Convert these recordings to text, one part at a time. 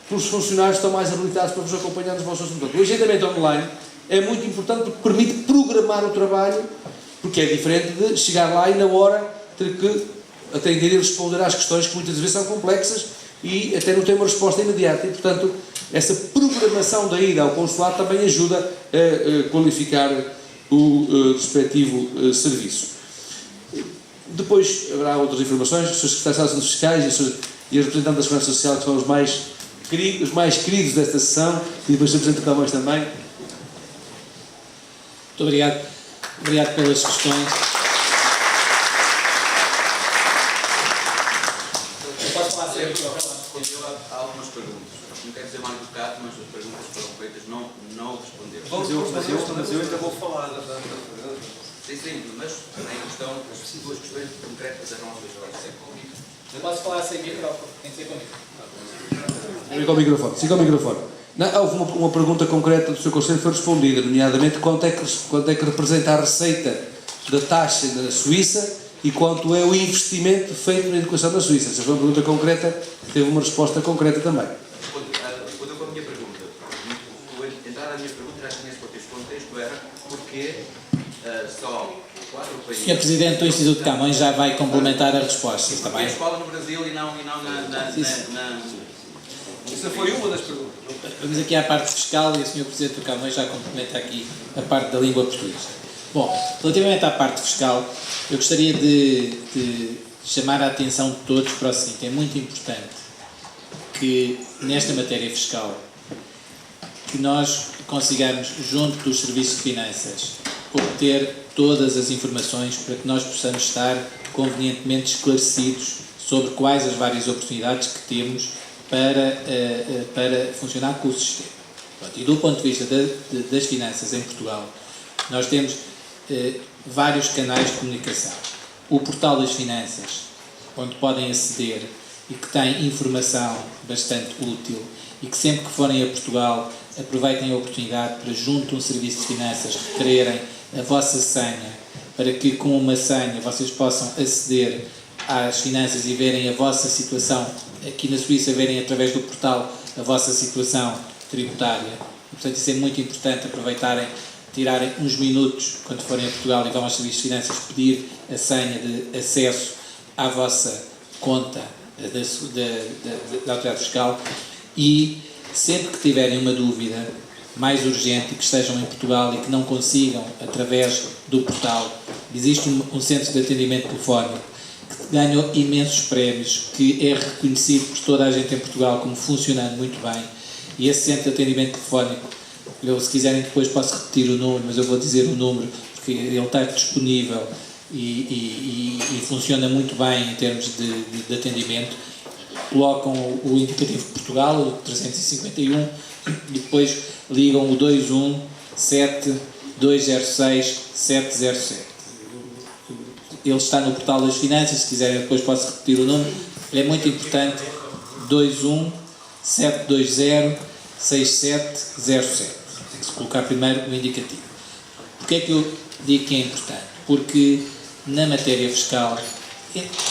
pelos funcionários que estão mais habilitados para vos acompanhar nos vossos assuntos. O agendamento online é muito importante porque permite programar o trabalho, porque é diferente de chegar lá e na hora ter que atender e responder às questões que muitas vezes são complexas e até não ter uma resposta imediata. E, portanto, essa programação da ida ao consulado também ajuda a qualificar o respectivo serviço. Depois haverá outras informações, os seus secretários de fiscais e os representantes da Segurança Social, que são os mais queridos desta sessão, e depois o Presidente Camões também. Muito obrigado. Obrigado pelas questões. Posso falar sempre? Há algumas perguntas. Não quero dizer mal educado, mas as perguntas foram feitas, não respondeu. Mas eu ainda vou falar. Sim, mas também estão duas questões concretas a não resolver. Eu posso falar sem microfone, tem que ser comigo. Siga o microfone. Não, houve uma pergunta concreta do Sr. Conselho que foi respondida, nomeadamente quanto é que representa a receita da taxa na Suíça e quanto é o investimento feito na educação na Suíça. Essa foi uma pergunta concreta, teve uma resposta concreta também. Quando eu com a minha pergunta, entrar na minha pergunta já tinha esse contexto. O contexto era porque só 4 países... Sr. Presidente do Instituto de Camões já vai complementar a resposta, está bem? A escola no Brasil e não na... Essa foi uma das perguntas. Vamos aqui à parte fiscal e o Sr. Presidente do Camões já complementa aqui a parte da língua portuguesa. Bom, relativamente à parte fiscal, eu gostaria de chamar a atenção de todos para o seguinte: é muito importante que nesta matéria fiscal que nós consigamos, junto dos serviços de finanças, obter todas as informações para que nós possamos estar convenientemente esclarecidos sobre quais as várias oportunidades que temos para funcionar com o sistema. E do ponto de vista das finanças em Portugal, nós temos vários canais de comunicação. O portal das finanças, onde podem aceder e que tem informação bastante útil e que sempre que forem a Portugal aproveitem a oportunidade para, junto de um serviço de finanças, requererem a vossa senha, para que com uma senha vocês possam aceder às finanças e verem a vossa situação aqui na Suíça, verem através do portal a vossa situação tributária. E, portanto, isso é muito importante, aproveitarem, tirarem uns minutos quando forem a Portugal e vão aos serviços de finanças pedir a senha de acesso à vossa conta da autoridade fiscal e, sempre que tiverem uma dúvida mais urgente e que estejam em Portugal e que não consigam através do portal, existe um centro de atendimento telefónico que ganhou imensos prémios, que é reconhecido por toda a gente em Portugal como funcionando muito bem, e esse centro de atendimento telefónico, eu, se quiserem depois posso repetir o número, mas eu vou dizer o número porque ele está disponível e funciona muito bem em termos de atendimento. Colocam o indicativo de Portugal, o 351, e depois ligam o 21 7206 707. Ele está no portal das finanças, se quiserem depois posso repetir o número. É muito importante, 21 720 6707. Tem que se colocar primeiro o indicativo. Porquê é que eu digo que é importante? Porque na matéria fiscal,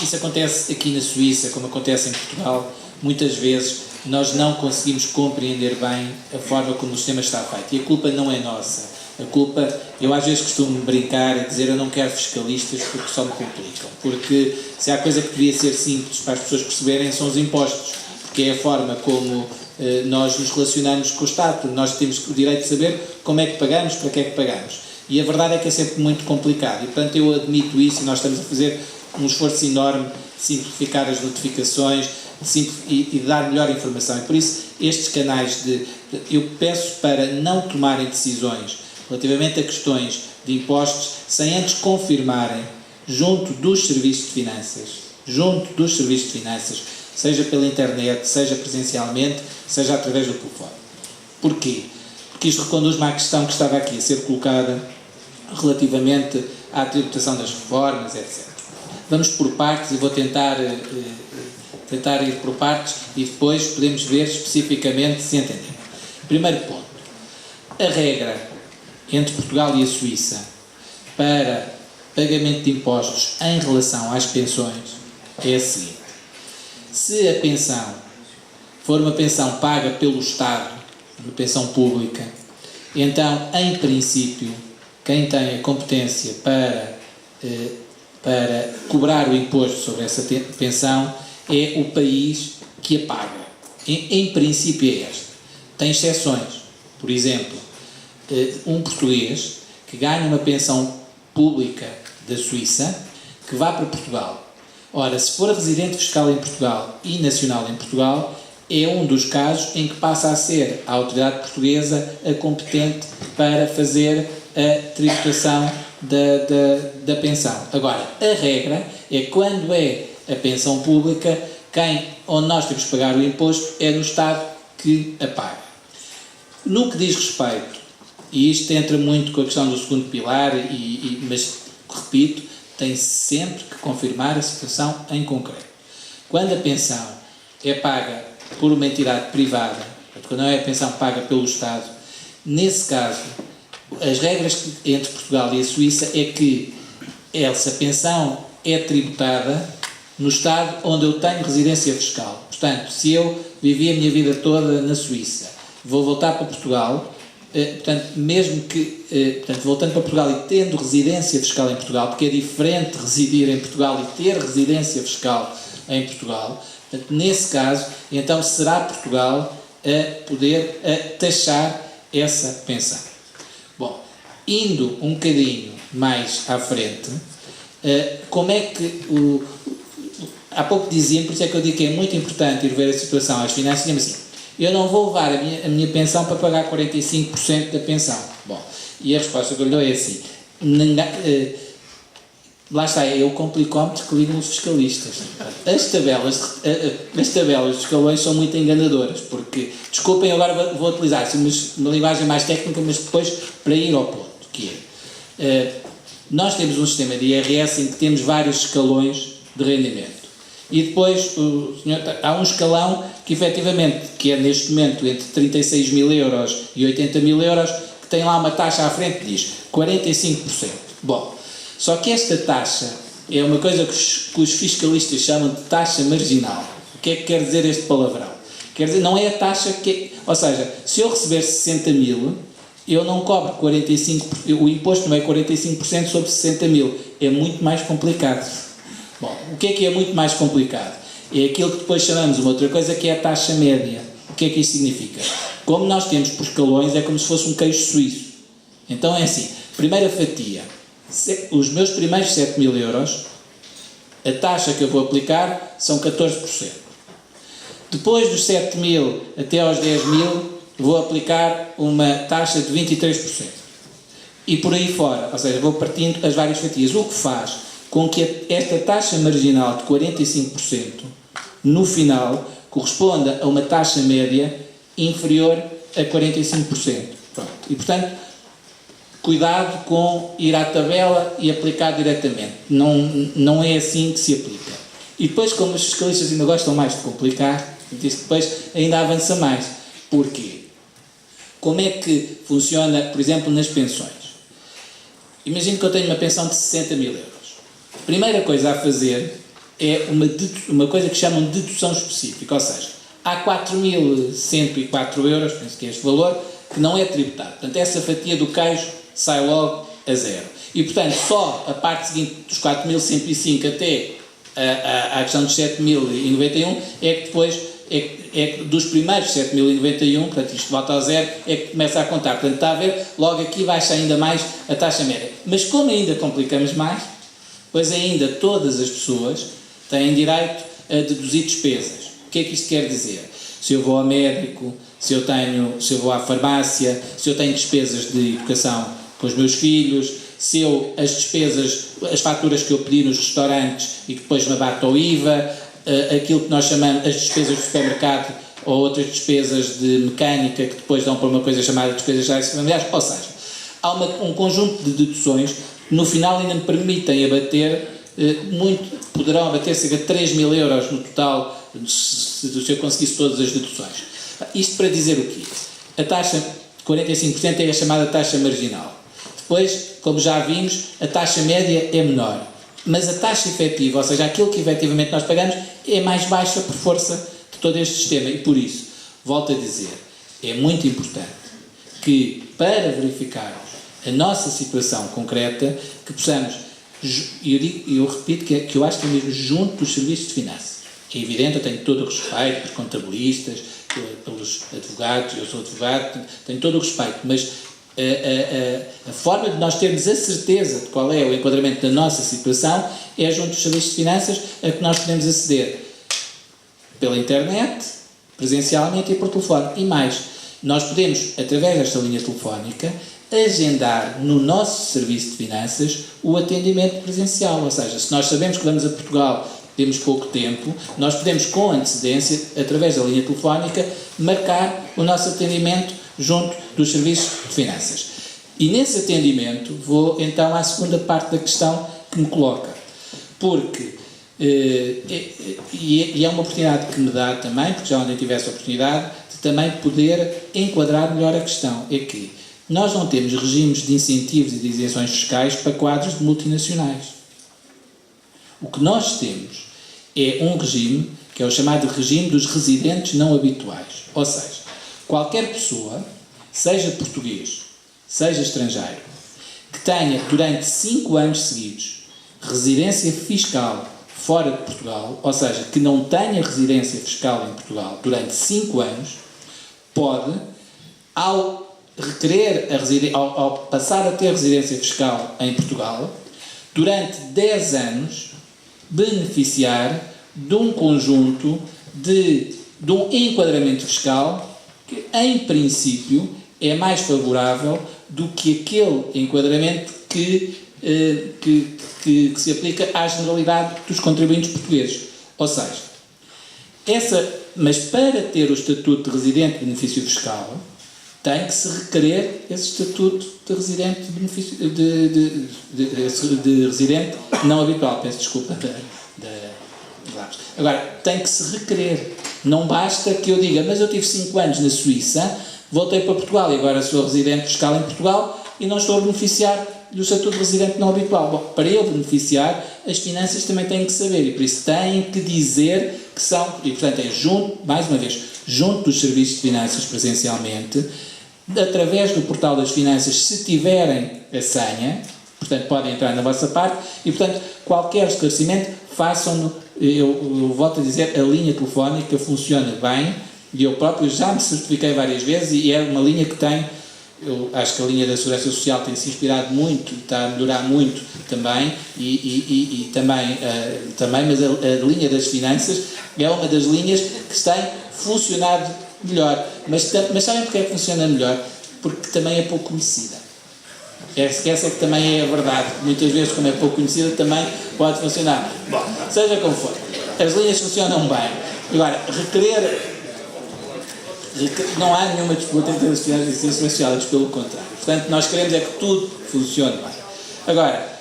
isso acontece aqui na Suíça, como acontece em Portugal, muitas vezes nós não conseguimos compreender bem a forma como o sistema está feito. E a culpa não é nossa. A culpa, eu às vezes costumo brincar e dizer eu não quero fiscalistas porque só me complicam. Porque se há coisa que devia ser simples para as pessoas perceberem são os impostos. Porque é a forma como nós nos relacionamos com o Estado. Nós temos o direito de saber como é que pagamos, para que é que pagamos. E a verdade é que é sempre muito complicado. E portanto eu admito isso e nós estamos a fazer um esforço enorme de simplificar as notificações e dar melhor informação. E por isso estes canais eu peço para não tomarem decisões relativamente a questões de impostos sem antes confirmarem junto dos serviços de finanças, seja pela internet, seja presencialmente, seja através do telefone. Porquê? Porque isto reconduz-me à questão que estava aqui a ser colocada relativamente à tributação das reformas, etc. Vamos por partes e vou tentar ir por partes e depois podemos ver especificamente se entendemos. Primeiro ponto. A regra entre Portugal e a Suíça para pagamento de impostos em relação às pensões é a seguinte: se a pensão for uma pensão paga pelo Estado, uma pensão pública, então, em princípio, quem tem a competência para cobrar o imposto sobre essa pensão é o país que a paga. Em princípio é este. Tem exceções. Por exemplo, um português que ganha uma pensão pública da Suíça, que vá para Portugal. Ora, se for residente fiscal em Portugal e nacional em Portugal, é um dos casos em que passa a ser a autoridade portuguesa a competente para fazer a tributação da pensão. Agora, a regra é que quando é a pensão pública, onde nós temos que pagar o imposto é no Estado que a paga. No que diz respeito, e isto entra muito com a questão do segundo pilar, mas, repito, tem sempre que confirmar a situação em concreto. Quando a pensão é paga por uma entidade privada, quando não é a pensão paga pelo Estado, nesse caso, as regras entre Portugal e a Suíça é que essa pensão é tributada no Estado onde eu tenho residência fiscal. Portanto, se eu vivi a minha vida toda na Suíça, vou voltar para Portugal, voltando para Portugal e tendo residência fiscal em Portugal, porque é diferente residir em Portugal e ter residência fiscal em Portugal, portanto, nesse caso, então será Portugal a poder taxar essa pensão. Bom, indo um bocadinho mais à frente, como é que há pouco dizia, por isso é que eu digo que é muito importante ir ver a situação às finanças, digamos assim, eu não vou levar a minha pensão para pagar 45% da pensão. Bom, e a resposta que eu lhe dou é assim, lá está, é o complicómetro que ligam os fiscalistas. As tabelas dos escalões são muito enganadoras, porque, desculpem, agora vou utilizar uma linguagem mais técnica, mas depois para ir ao ponto, que é, nós temos um sistema de IRS em que temos vários escalões de rendimento. E depois há um escalão que efetivamente, que é neste momento entre 36 mil euros e 80 mil euros, que tem lá uma taxa à frente que diz 45%. Bom, só que esta taxa é uma coisa que os fiscalistas chamam de taxa marginal. O que é que quer dizer este palavrão? Quer dizer, não é a taxa que... Ou seja, se eu receber 60 mil, eu não cobro 45%, o imposto não é 45% sobre 60 mil. É muito mais complicado. Bom, o que é muito mais complicado? É aquilo que depois chamamos uma outra coisa, que é a taxa média. O que é que isso significa? Como nós temos por escalões, é como se fosse um queijo suíço. Então é assim, primeira fatia, os meus primeiros 7 mil euros, a taxa que eu vou aplicar são 14%. Depois dos 7 mil até aos 10 mil, vou aplicar uma taxa de 23%. E por aí fora, ou seja, vou partindo as várias fatias, o que faz com que esta taxa marginal de 45%, no final, corresponda a uma taxa média inferior a 45%. Pronto. E, portanto, cuidado com ir à tabela e aplicar diretamente. Não é assim que se aplica. E depois, como os fiscalistas ainda gostam mais de complicar, isto depois ainda avança mais. Porquê? Como é que funciona, por exemplo, nas pensões? Imagino que eu tenho uma pensão de 60 mil euros. A primeira coisa a fazer é uma coisa que chamam de dedução específica, ou seja, há 4.104 euros, penso que é este valor, que não é tributado. Portanto, essa fatia do queijo sai logo a zero. E, portanto, só a parte seguinte dos 4.105 até à questão dos 7.091 é que depois, dos primeiros 7.091, portanto, isto volta ao zero, é que começa a contar. Portanto, está a ver, logo aqui baixa ainda mais a taxa média. Mas como ainda complicamos mais, pois ainda todas as pessoas têm direito a deduzir despesas. O que é que isto quer dizer? Se eu vou ao médico, se eu vou à farmácia, se eu tenho despesas de educação com os meus filhos, se eu, as faturas que eu pedi nos restaurantes e que depois me abato ao IVA, aquilo que nós chamamos as despesas de supermercado ou outras despesas de mecânica que depois dão para uma coisa chamada despesas gerais e familiares, ou seja, há um conjunto de deduções que no final ainda me permitem abater poderão abater cerca de 3 mil euros no total se eu conseguisse todas as deduções. Isto para dizer o quê? A taxa de 45% é a chamada taxa marginal. Depois, como já vimos, a taxa média é menor. Mas a taxa efetiva, ou seja, aquilo que efetivamente nós pagamos, é mais baixa por força de todo este sistema. E por isso, Volto a dizer, é muito importante que, para verificarmos a nossa situação concreta, que possamos, eu repito que eu acho que é mesmo junto dos serviços de finanças. É evidente, eu tenho todo o respeito pelos contabilistas, pelos advogados, eu sou advogado, tenho todo o respeito, mas a forma de nós termos a certeza de qual é o enquadramento da nossa situação é junto dos serviços de finanças a que nós podemos aceder pela internet, presencialmente e por telefone. E mais, nós podemos, através desta linha telefónica, agendar no nosso serviço de finanças o atendimento presencial. Ou seja, se nós sabemos que vamos a Portugal, temos pouco tempo, nós podemos, com antecedência, através da linha telefónica, marcar o nosso atendimento junto dos serviços de finanças. E nesse atendimento vou então à segunda parte da questão que me coloca, porque é uma oportunidade que me dá também, porque já ontem tive essa oportunidade, de também poder enquadrar melhor a questão, é que nós não temos regimes de incentivos e de isenções fiscais para quadros de multinacionais. O que nós temos é um regime, que é o chamado regime dos residentes não habituais. Ou seja, qualquer pessoa, seja português, seja estrangeiro, que tenha durante 5 anos seguidos residência fiscal fora de Portugal, ou seja, que não tenha residência fiscal em Portugal durante 5 anos, pode, ao passar a ter residência fiscal em Portugal, durante 10 anos, beneficiar de um conjunto de um enquadramento fiscal que, em princípio, é mais favorável do que aquele enquadramento que se aplica à generalidade dos contribuintes portugueses. Ou seja, mas para ter o estatuto de residente de benefício fiscal, tem que se requerer esse estatuto de residente de benefício de residente não habitual. Peço desculpa. Agora, tem que se requerer. Não basta que eu diga, mas eu tive 5 anos na Suíça, voltei para Portugal e agora sou residente fiscal em Portugal e não estou a beneficiar do estatuto de residente não habitual. Bom, para eu beneficiar, as finanças também têm que saber e por isso têm que dizer que são, e portanto é junto, mais uma vez, junto dos serviços de finanças presencialmente, através do portal das finanças, se tiverem a senha, portanto podem entrar na vossa parte e portanto qualquer esclarecimento façam-no, eu volto a dizer, a linha telefónica funciona bem e eu próprio já me certifiquei várias vezes e é uma linha que tem, eu acho que a linha da Segurança Social tem se inspirado muito, está a melhorar muito também e também, mas a linha das finanças é uma das linhas que tem funcionado melhor, mas sabem porque é que funciona melhor? Porque também é pouco conhecida. Essa é que também é a verdade. Muitas vezes, como é pouco conhecida, também pode funcionar. Bom, seja como for, as linhas funcionam bem. Agora, não há nenhuma disputa entre as finanças e ciências sociais, pelo contrário. Portanto, nós queremos é que tudo funcione bem. Agora,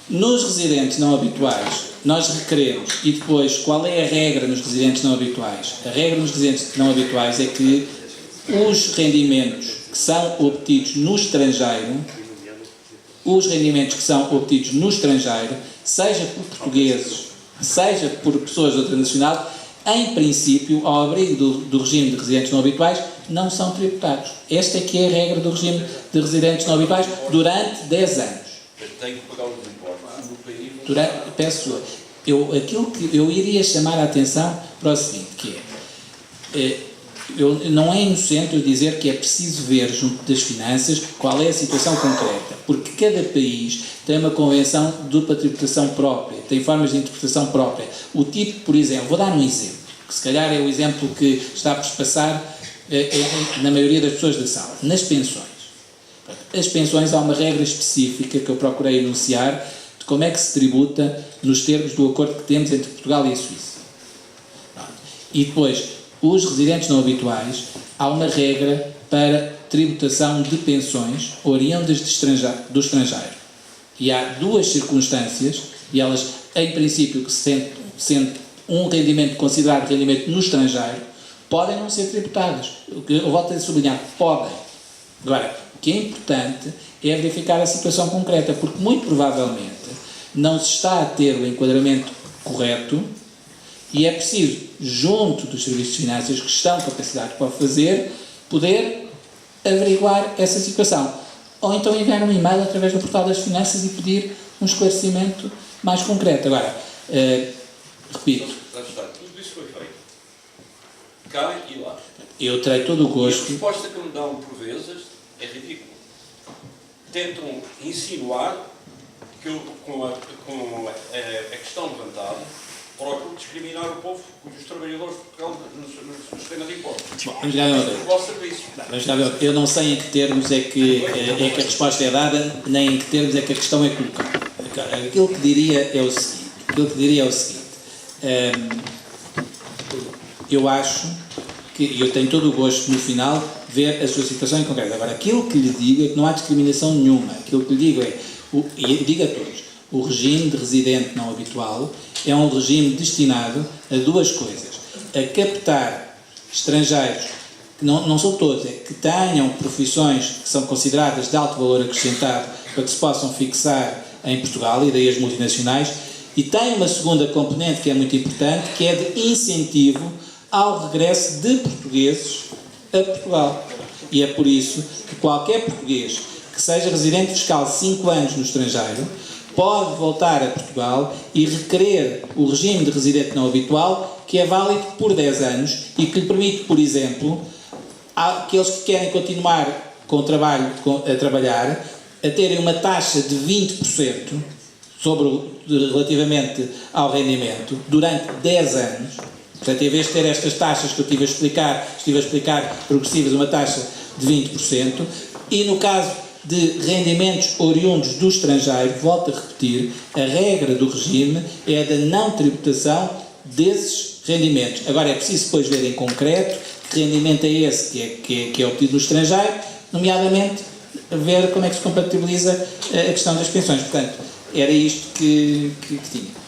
nos residentes não habituais, nós requeremos, e depois, qual é a regra nos residentes não habituais? A regra nos residentes não habituais é que os rendimentos que são obtidos no estrangeiro, seja por portugueses, seja por pessoas de outra nacionalidade, em princípio, ao abrigo do regime de residentes não habituais, não são tributados. Esta é que é a regra do regime de residentes não habituais durante 10 anos. Tem que pagar os impostos no país. Aquilo que eu iria chamar a atenção para o seguinte, que é, não é inocente eu dizer que é preciso ver junto das finanças qual é a situação concreta, porque cada país tem uma convenção para tributação própria, tem formas de interpretação própria. O tipo, por exemplo, vou dar um exemplo, que se calhar é o exemplo que está por se passar na maioria das pessoas da sala, nas pensões. As pensões, há uma regra específica que eu procurei enunciar de como é que se tributa nos termos do acordo que temos entre Portugal e a Suíça. E depois, os residentes não habituais, há uma regra para tributação de pensões oriundas do estrangeiro. E há 2 circunstâncias, e elas, em princípio, que sendo um rendimento considerado rendimento no estrangeiro, podem não ser tributadas. Eu volto a sublinhar, podem. Agora, o que é importante é verificar a situação concreta, porque muito provavelmente não se está a ter o enquadramento correto E é preciso, junto dos serviços de finanças que estão capacitados para o fazer, poder averiguar essa situação. Ou então enviar um e-mail através do portal das finanças e pedir um esclarecimento mais concreto. Agora, repito, Lá está, tudo isso foi feito. Cá e lá. eu terei todo o E a gosto. resposta que me dão por vezes é ridícula. Tentam insinuar que eu, com a questão levantada, procuro discriminar o povo, os trabalhadores de Portugal no sistema de impostos. Bom, vamos lá ver uma coisa. O vosso serviço. Vamos lá ver. Eu não sei em que termos é que a resposta é dada, nem em que termos é que a questão é colocada. Aquilo que diria é o seguinte. Eu acho que eu tenho todo o gosto no final ver a sua situação em concreto. Agora, aquilo que lhe digo é que não há discriminação nenhuma. Aquilo que lhe digo é, e digo a todos, o regime de residente não habitual é um regime destinado a duas coisas: a captar estrangeiros, que não são todos, é que tenham profissões que são consideradas de alto valor acrescentado para que se possam fixar em Portugal, e daí as multinacionais, e tem uma segunda componente que é muito importante, que é de incentivo ao regresso de portugueses a Portugal. E é por isso que qualquer português que seja residente fiscal 5 anos no estrangeiro pode voltar a Portugal e requerer o regime de residente não habitual, que é válido por 10 anos e que lhe permite, por exemplo, àqueles que querem continuar com o trabalho, a trabalhar, a terem uma taxa de 20% relativamente ao rendimento durante 10 anos. Portanto, em vez de ter estas taxas que eu estive a explicar progressivas, uma taxa de 20%, e no caso de rendimentos oriundos do estrangeiro, volto a repetir, a regra do regime é a da não tributação desses rendimentos. Agora é preciso depois ver em concreto que rendimento é esse que é obtido no estrangeiro, nomeadamente ver como é que se compatibiliza a questão das pensões. Portanto, era isto que tinha.